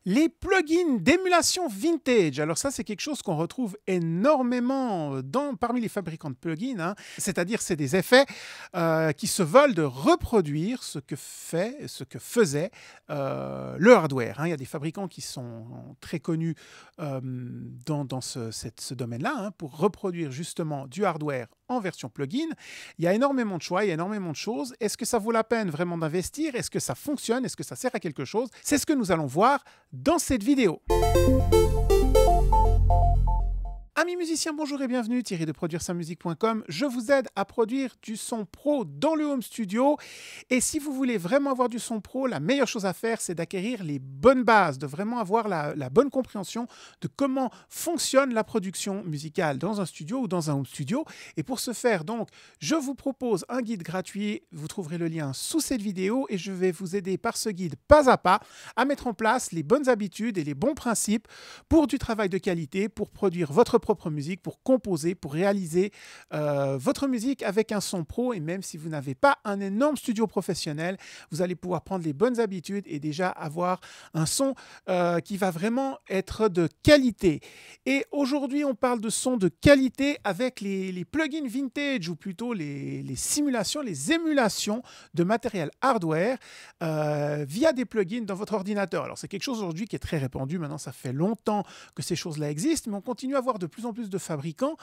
Les plugins d'émulation vintage, alors ça c'est quelque chose qu'on retrouve énormément parmi les fabricants de plugins, hein. C'est-à-dire c'est des effets qui se veulent de reproduire ce que faisait le hardware, hein. Il y a des fabricants qui sont très connus dans ce domaine-là, hein, pour reproduire justement du hardware en version plugin. Il y a énormément de choix, il y a énormément de choses. Est-ce que ça vaut la peine vraiment d'investir? Est-ce que ça fonctionne? Est-ce que ça sert à quelque chose? C'est ce que nous allons voir dans cette vidéo. Amis musiciens, bonjour et bienvenue, Thierry de ProduireSaMusique.com. Je vous aide à produire du son pro dans le home studio. Et si vous voulez vraiment avoir du son pro, la meilleure chose à faire, c'est d'acquérir les bonnes bases, de vraiment avoir la bonne compréhension de comment fonctionne la production musicale dans un studio ou dans un home studio. Et pour ce faire, donc, je vous propose un guide gratuit. Vous trouverez le lien sous cette vidéo et je vais vous aider par ce guide pas à pas à mettre en place les bonnes habitudes et les bons principes pour du travail de qualité, pour produire votre propre musique, pour composer, pour réaliser votre musique avec un son pro. Et même si vous n'avez pas un énorme studio professionnel, vous allez pouvoir prendre les bonnes habitudes et déjà avoir un son qui va vraiment être de qualité. Et aujourd'hui, on parle de son de qualité avec les plugins vintage, ou plutôt les simulations, les émulations de matériel hardware via des plugins dans votre ordinateur. Alors c'est quelque chose aujourd'hui qui est très répandu. Maintenant, ça fait longtemps que ces choses-là existent, mais on continue à voir de plus en plus de fabricants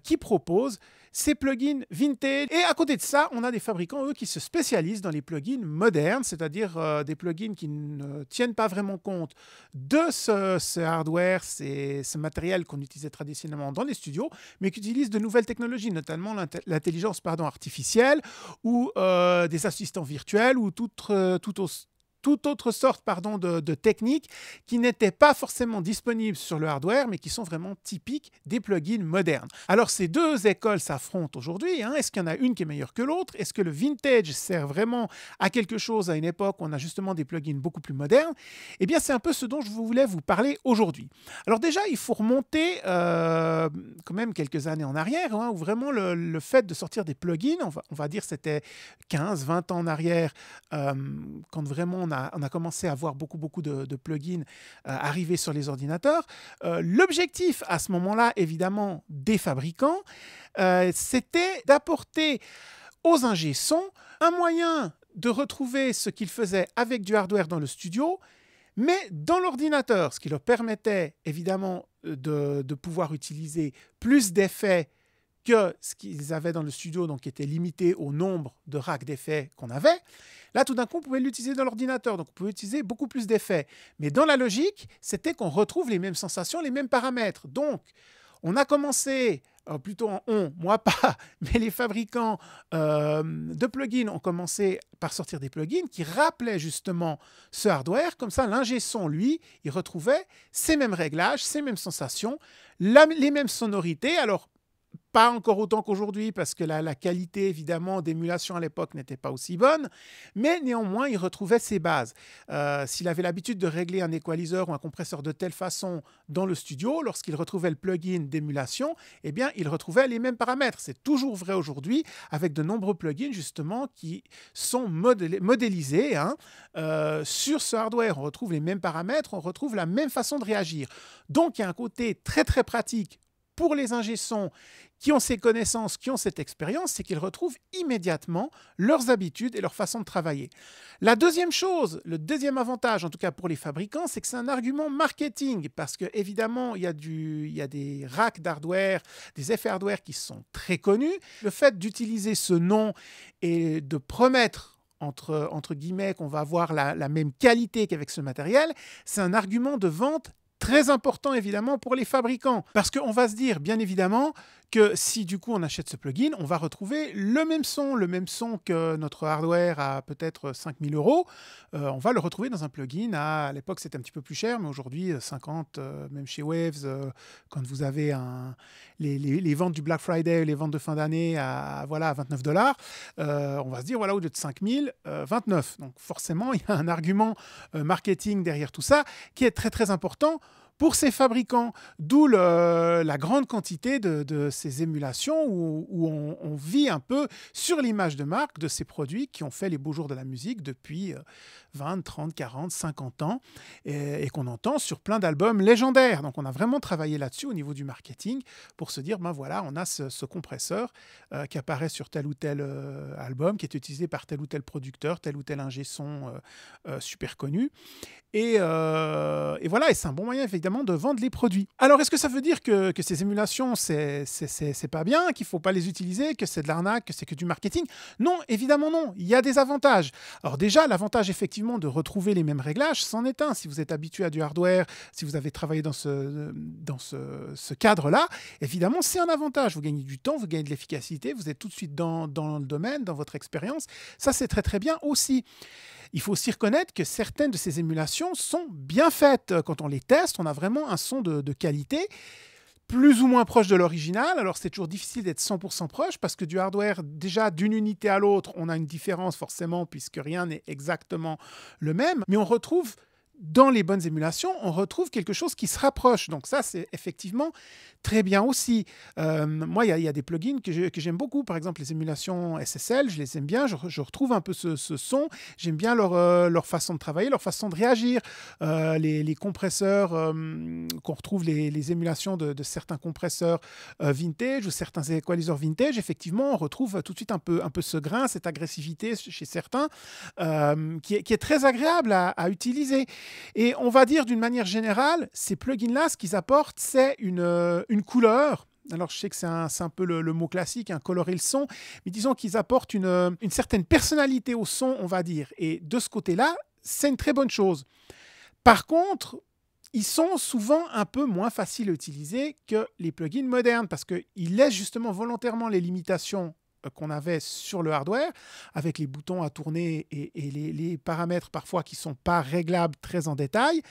qui proposent ces plugins vintage. Et à côté de ça, on a des fabricants, eux, qui se spécialisent dans les plugins modernes, c'est-à-dire des plugins qui ne tiennent pas vraiment compte de ce hardware, ce matériel qu'on utilisait traditionnellement dans les studios, mais qui utilisent de nouvelles technologies, notamment l'intelligence artificielle ou des assistants virtuels ou toute autre sorte de techniques qui n'étaient pas forcément disponibles sur le hardware, mais qui sont vraiment typiques des plugins modernes. Alors, ces deux écoles s'affrontent aujourd'hui, hein. Est-ce qu'il y en a une qui est meilleure que l'autre? Est-ce que le vintage sert vraiment à quelque chose à une époque où on a justement des plugins beaucoup plus modernes? Eh bien, c'est un peu ce dont je voulais vous parler aujourd'hui. Alors déjà, il faut remonter quand même quelques années en arrière, hein, où vraiment le fait de sortir des plugins, on va dire c'était 15-20 ans en arrière, quand vraiment on a commencé à voir beaucoup de plugins arriver sur les ordinateurs. L'objectif à ce moment-là, évidemment, des fabricants, c'était d'apporter aux ingé son un moyen de retrouver ce qu'ils faisaient avec du hardware dans le studio, mais dans l'ordinateur, ce qui leur permettait évidemment de pouvoir utiliser plus d'effets que ce qu'ils avaient dans le studio, donc qui était limité au nombre de racks d'effets qu'on avait. Là, tout d'un coup, on pouvait l'utiliser dans l'ordinateur, donc on pouvait utiliser beaucoup plus d'effets. Mais dans la logique, c'était qu'on retrouve les mêmes sensations, les mêmes paramètres. Donc, on a commencé, plutôt moi pas, mais les fabricants de plugins ont commencé par sortir des plugins qui rappelaient justement ce hardware. Comme ça, l'ingé son, lui, il retrouvait ces mêmes réglages, ces mêmes sensations, les mêmes sonorités. Alors, pas encore autant qu'aujourd'hui, parce que la qualité, évidemment, d'émulation à l'époque n'était pas aussi bonne, mais néanmoins, il retrouvait ses bases. S'il avait l'habitude de régler un équaliseur ou un compresseur de telle façon dans le studio, lorsqu'il retrouvait le plugin d'émulation, eh bien, il retrouvait les mêmes paramètres. C'est toujours vrai aujourd'hui, avec de nombreux plugins, justement, qui sont modélisés sur ce hardware. On retrouve les mêmes paramètres, on retrouve la même façon de réagir. Donc, il y a un côté très, très pratique pour les ingé-sons qui ont ces connaissances, qui ont cette expérience, c'est qu'ils retrouvent immédiatement leurs habitudes et leur façon de travailler. La deuxième chose, le deuxième avantage, en tout cas pour les fabricants, c'est que c'est un argument marketing, parce qu'évidemment, il y a des racks d'hardware, des effets hardware qui sont très connus. Le fait d'utiliser ce nom et de promettre entre guillemets qu'on va avoir la même qualité qu'avec ce matériel, c'est un argument de vente très important évidemment pour les fabricants, parce qu'on va se dire bien évidemment que si du coup on achète ce plugin, on va retrouver le même son que notre hardware à peut-être 5 000 €. On va le retrouver dans un plugin à l'époque c'était un petit peu plus cher, mais aujourd'hui 50, même chez Waves, quand vous avez les ventes du Black Friday, les ventes de fin d'année à 29 $, on va se dire voilà, au lieu de 5 000, 29. Donc forcément il y a un argument marketing derrière tout ça qui est très très important pour ces fabricants, d'où la grande quantité de ces émulations où on vit un peu sur l'image de marque de ces produits qui ont fait les beaux jours de la musique depuis 20, 30, 40, 50 ans et qu'on entend sur plein d'albums légendaires. Donc on a vraiment travaillé là-dessus au niveau du marketing pour se dire, ben voilà, on a ce compresseur qui apparaît sur tel ou tel album, qui est utilisé par tel ou tel producteur, tel ou tel ingé son super connu. Et voilà, et c'est un bon moyen évidemment de vendre les produits. Alors est-ce que ça veut dire que ces émulations, c'est pas bien, qu'il ne faut pas les utiliser, que c'est de l'arnaque, que c'est que du marketing? Non, évidemment non, il y a des avantages. Alors déjà, l'avantage effectivement de retrouver les mêmes réglages, c'en est un. Si vous êtes habitué à du hardware, si vous avez travaillé dans ce cadre-là, évidemment c'est un avantage. Vous gagnez du temps, vous gagnez de l'efficacité, vous êtes tout de suite dans le domaine, dans votre expérience. Ça c'est très très bien aussi. Il faut aussi reconnaître que certaines de ces émulations sont bien faites. Quand on les teste, on a vraiment un son de qualité plus ou moins proche de l'original. Alors c'est toujours difficile d'être 100% proche parce que du hardware, déjà d'une unité à l'autre, on a une différence forcément puisque rien n'est exactement le même. Mais on retrouve dans les bonnes émulations, on retrouve quelque chose qui se rapproche. Donc ça, c'est effectivement très bien aussi. Moi, il y a des plugins que j'aime beaucoup. Par exemple, les émulations SSL, je les aime bien. Je retrouve un peu ce son. J'aime bien leur façon de travailler, leur façon de réagir. Les compresseurs, qu'on retrouve les émulations de certains compresseurs vintage ou certains equalizers vintage, effectivement, on retrouve tout de suite un peu ce grain, cette agressivité chez certains, qui est très agréable à utiliser. Et on va dire d'une manière générale, ces plugins-là, ce qu'ils apportent, c'est une couleur. Alors, je sais que c'est un peu le mot classique, hein, colorer le son, mais disons qu'ils apportent une certaine personnalité au son, on va dire. Et de ce côté-là, c'est une très bonne chose. Par contre, ils sont souvent un peu moins faciles à utiliser que les plugins modernes parce qu'ils laissent justement volontairement les limitations qu'on avait sur le hardware, avec les boutons à tourner et les paramètres parfois qui ne sont pas réglables très en détail.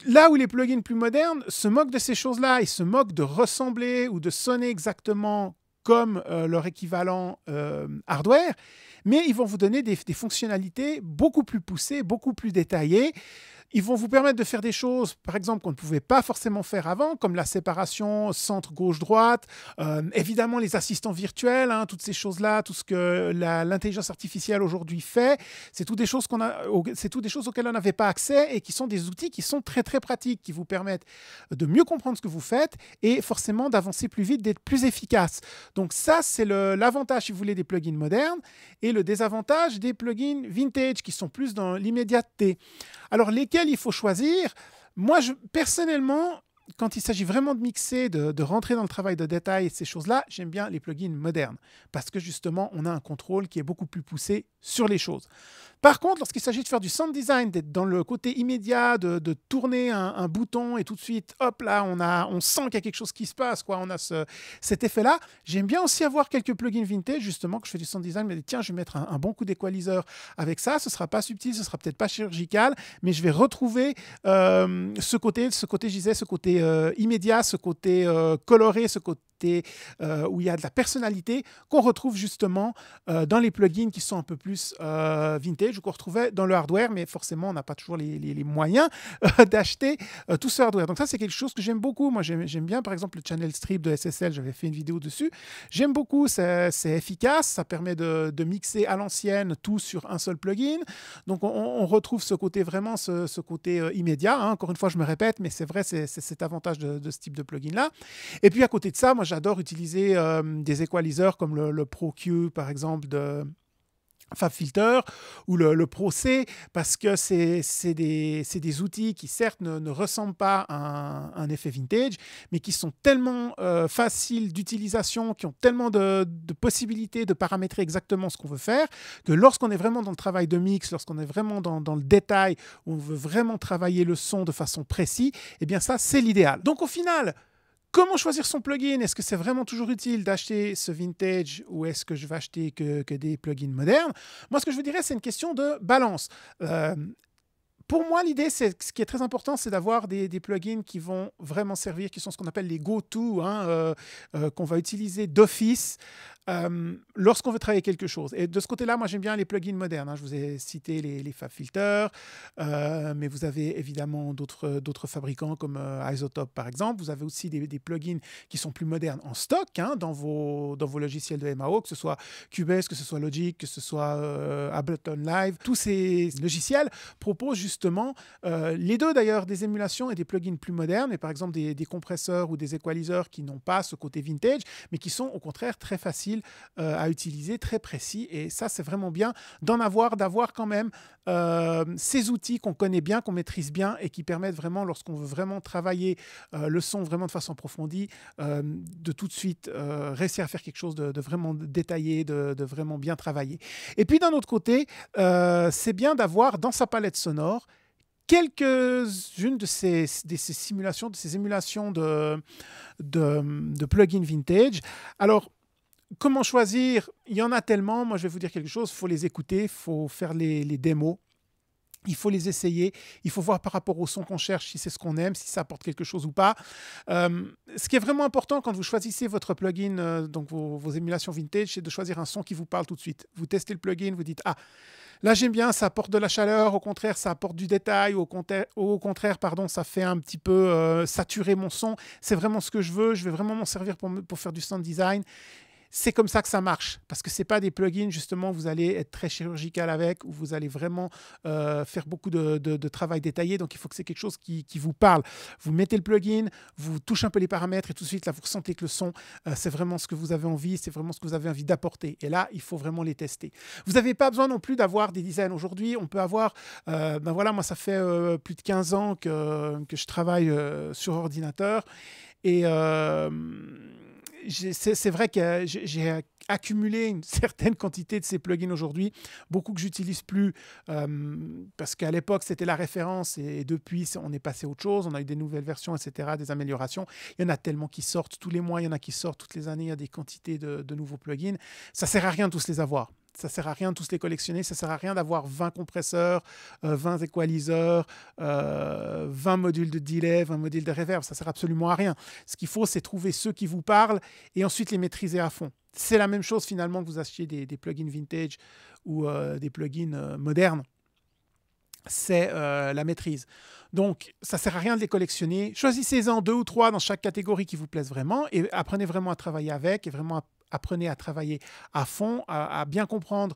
Là où les plugins plus modernes se moquent de ces choses-là, ils se moquent de ressembler ou de sonner exactement comme leur équivalent hardware, mais ils vont vous donner des fonctionnalités beaucoup plus poussées, beaucoup plus détaillées. Ils vont vous permettre de faire des choses, par exemple, qu'on ne pouvait pas forcément faire avant, comme la séparation centre gauche-droite, évidemment les assistants virtuels, hein, toutes ces choses-là, tout ce que l'intelligence artificielle aujourd'hui fait, c'est toutes des choses auxquelles on n'avait pas accès et qui sont des outils qui sont très très pratiques, qui vous permettent de mieux comprendre ce que vous faites et forcément d'avancer plus vite, d'être plus efficace. Donc ça, c'est l'avantage, si vous voulez, des plugins modernes et le désavantage des plugins vintage qui sont plus dans l'immédiateté. Alors, lesquels il faut choisir? Moi, personnellement, quand il s'agit vraiment de mixer, de rentrer dans le travail de détail et ces choses-là, j'aime bien les plugins modernes parce que justement, on a un contrôle qui est beaucoup plus poussé sur les choses. Par contre, lorsqu'il s'agit de faire du sound design, d'être dans le côté immédiat, de tourner un bouton et tout de suite, hop là, on sent qu'il y a quelque chose qui se passe, quoi. On a cet effet-là. J'aime bien aussi avoir quelques plugins vintage, justement, que je fais du sound design, mais tiens, je vais mettre un bon coup d'équaliseur avec ça. Ce ne sera pas subtil, ce ne sera peut-être pas chirurgical, mais je vais retrouver ce côté, je disais, ce côté immédiat, ce côté coloré, ce côté où il y a de la personnalité qu'on retrouve justement dans les plugins qui sont un peu plus vintage ou qu'on retrouvait dans le hardware, mais forcément on n'a pas toujours les moyens d'acheter tout ce hardware. Donc ça c'est quelque chose que j'aime beaucoup. Moi j'aime bien par exemple le channel strip de SSL, j'avais fait une vidéo dessus. J'aime beaucoup, c'est efficace, ça permet de mixer à l'ancienne tout sur un seul plugin. Donc on retrouve ce côté vraiment, ce côté immédiat. Hein. Encore une fois je me répète, mais c'est vrai, c'est cet avantage de ce type de plugin là. Et puis à côté de ça, moi j'adore utiliser des equalizers comme le Pro Q par exemple de FabFilter ou le Pro C parce que c'est des outils qui certes ne ressemblent pas à un effet vintage mais qui sont tellement faciles d'utilisation, qui ont tellement de possibilités de paramétrer exactement ce qu'on veut faire que lorsqu'on est vraiment dans le travail de mix, lorsqu'on est vraiment dans le détail, où on veut vraiment travailler le son de façon précise, eh bien ça c'est l'idéal. Donc au final, comment choisir son plugin? Est-ce que c'est vraiment toujours utile d'acheter ce vintage ou est-ce que je vais acheter que des plugins modernes? Moi, ce que je vous dirais, c'est une question de balance. Pour moi, l'idée, ce qui est très important, c'est d'avoir des plugins qui vont vraiment servir, qui sont ce qu'on appelle les go-to, qu'on va utiliser d'office lorsqu'on veut travailler quelque chose. Et de ce côté-là, moi, j'aime bien les plugins modernes. Je vous ai cité les FabFilter, mais vous avez évidemment d'autres fabricants comme Isotope, par exemple. Vous avez aussi des plugins qui sont plus modernes en stock dans vos logiciels de MAO, que ce soit Cubase, que ce soit Logic, que ce soit Ableton Live. Tous ces logiciels proposent justement les deux d'ailleurs, des émulations et des plugins plus modernes, et par exemple des compresseurs ou des equalizers qui n'ont pas ce côté vintage, mais qui sont au contraire très faciles à utiliser, très précis. Et ça, c'est vraiment bien d'avoir quand même ces outils qu'on connaît bien, qu'on maîtrise bien et qui permettent vraiment, lorsqu'on veut vraiment travailler le son vraiment de façon approfondie, de tout de suite réussir à faire quelque chose de vraiment détaillé, de vraiment bien travaillé. Et puis d'un autre côté, c'est bien d'avoir dans sa palette sonore quelques-unes de ces simulations, de ces émulations de plugins vintage. Alors, comment choisir? Il y en a tellement. Moi, je vais vous dire quelque chose. Il faut les écouter, il faut faire les démos. Il faut les essayer, il faut voir par rapport au son qu'on cherche si c'est ce qu'on aime, si ça apporte quelque chose ou pas. Ce qui est vraiment important quand vous choisissez votre plugin, donc vos émulations vintage, c'est de choisir un son qui vous parle tout de suite. Vous testez le plugin, vous dites « Ah, là j'aime bien, ça apporte de la chaleur, au contraire ça apporte du détail, au contraire pardon, ça fait un petit peu saturer mon son. C'est vraiment ce que je vais vraiment m'en servir pour faire du sound design. » C'est comme ça que ça marche, parce que ce n'est pas des plugins, justement, vous allez être très chirurgical avec, ou vous allez vraiment faire beaucoup de travail détaillé, donc il faut que c'est quelque chose qui vous parle. Vous mettez le plugin, vous touchez un peu les paramètres, et tout de suite, là, vous ressentez que le son, c'est vraiment ce que vous avez envie, c'est vraiment ce que vous avez envie d'apporter. Et là, il faut vraiment les tester. Vous n'avez pas besoin non plus d'avoir des designs. Aujourd'hui, on peut avoir, moi, ça fait plus de 15 ans que je travaille sur ordinateur, et c'est vrai que j'ai accumulé une certaine quantité de ces plugins aujourd'hui, beaucoup que j'utilise plus parce qu'à l'époque c'était la référence et depuis on est passé à autre chose, on a eu des nouvelles versions, etc., des améliorations. Il y en a tellement qui sortent tous les mois, il y en a qui sortent toutes les années, il y a des quantités de nouveaux plugins. Ça sert à rien de tous les avoir. Ça ne sert à rien de tous les collectionner, ça ne sert à rien d'avoir 20 compresseurs, 20 equalizers, 20 modules de delay, 20 modules de reverb, ça ne sert absolument à rien. Ce qu'il faut, c'est trouver ceux qui vous parlent et ensuite les maîtriser à fond. C'est la même chose finalement que vous achetiez des plugins vintage ou des plugins modernes. C'est la maîtrise. Donc, ça ne sert à rien de les collectionner. Choisissez-en 2 ou 3 dans chaque catégorie qui vous plaisent vraiment et apprenez vraiment à travailler avec et vraiment apprenez à travailler à fond, à bien comprendre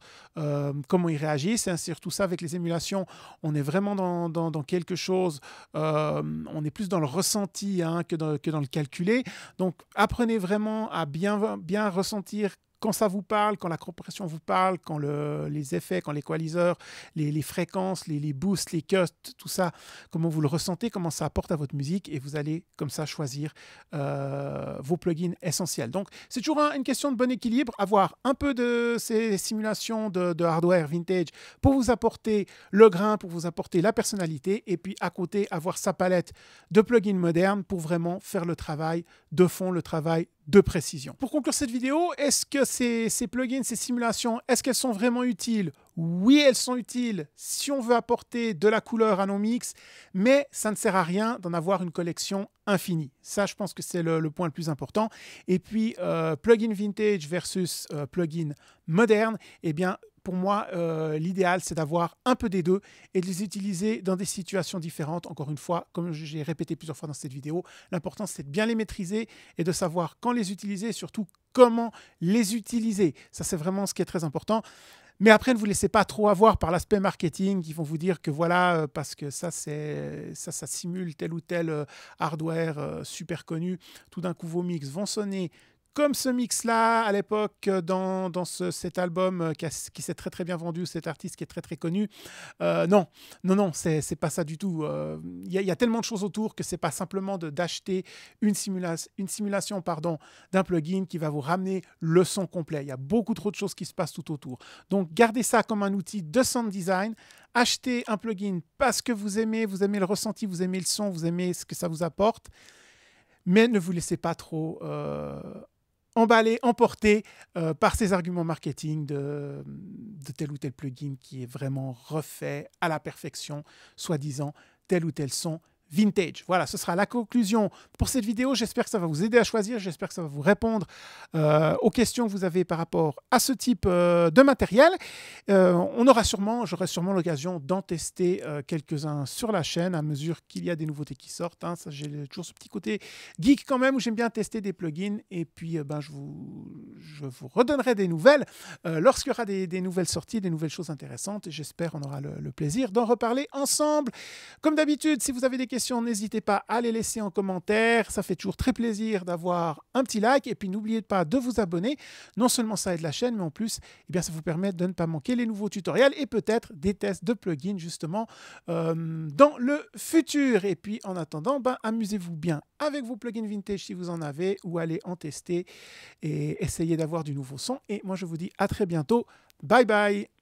comment ils réagissent. Et surtout ça, avec les émulations, on est vraiment dans quelque chose, on est plus dans le ressenti que dans le calculé. Donc, apprenez vraiment à bien ressentir quand ça vous parle, quand la compression vous parle, quand les effets, quand l'équaliseur, les fréquences, les boosts, les cuts, tout ça, comment vous le ressentez, comment ça apporte à votre musique, et vous allez comme ça choisir vos plugins essentiels. Donc, c'est toujours une question de bon équilibre, avoir un peu de ces simulations de hardware vintage pour vous apporter le grain, pour vous apporter la personnalité, et puis à côté, avoir sa palette de plugins modernes pour vraiment faire le travail de fond, le travail de précision. Pour conclure cette vidéo, est-ce que ces plugins, ces simulations, est-ce qu'elles sont vraiment utiles? Oui, elles sont utiles si on veut apporter de la couleur à nos mix, mais ça ne sert à rien d'en avoir une collection infinie. Ça, je pense que c'est le point le plus important. Et puis, plugin vintage versus plugin moderne, eh bien, pour moi, l'idéal, c'est d'avoir un peu des deux et de les utiliser dans des situations différentes. Encore une fois, comme j'ai répété plusieurs fois dans cette vidéo, l'important, c'est de bien les maîtriser et de savoir quand les utiliser et surtout comment les utiliser. Ça, c'est vraiment ce qui est très important. Mais après, ne vous laissez pas trop avoir par l'aspect marketing qui vont vous dire que voilà, parce que ça simule tel ou tel hardware super connu. Tout d'un coup, vos mix vont sonner comme ce mix-là, à l'époque, dans cet album qui s'est très très bien vendu, cet artiste qui est très très connu. Non, c'est pas ça du tout. Il y a tellement de choses autour que c'est pas simplement d'acheter une simulation d'un plugin qui va vous ramener le son complet. Il y a beaucoup trop de choses qui se passent tout autour. Donc, gardez ça comme un outil de sound design. Achetez un plugin parce que vous aimez le ressenti, vous aimez le son, vous aimez ce que ça vous apporte. Mais ne vous laissez pas trop emballé, emporté par ces arguments marketing de tel ou tel plugin qui est vraiment refait à la perfection, soi-disant tel ou tel son vintage. Voilà, ce sera la conclusion pour cette vidéo. J'espère que ça va vous aider à choisir. J'espère que ça va vous répondre aux questions que vous avez par rapport à ce type de matériel. J'aurai sûrement l'occasion d'en tester quelques-uns sur la chaîne à mesure qu'il y a des nouveautés qui sortent. Hein. Ça, j'ai toujours ce petit côté geek quand même où j'aime bien tester des plugins et puis je vous redonnerai des nouvelles lorsqu'il y aura des nouvelles sorties, des nouvelles choses intéressantes et j'espère on aura le plaisir d'en reparler ensemble. Comme d'habitude, si vous avez des questions, n'hésitez pas à les laisser en commentaire. Ça fait toujours très plaisir d'avoir un petit like. Et puis, n'oubliez pas de vous abonner. Non seulement ça aide la chaîne, mais en plus, ça vous permet de ne pas manquer les nouveaux tutoriels et peut-être des tests de plugins, justement, dans le futur. Et puis, en attendant, amusez-vous bien avec vos plugins vintage si vous en avez ou allez en tester et essayez d'avoir du nouveau son. Et moi, je vous dis à très bientôt. Bye bye!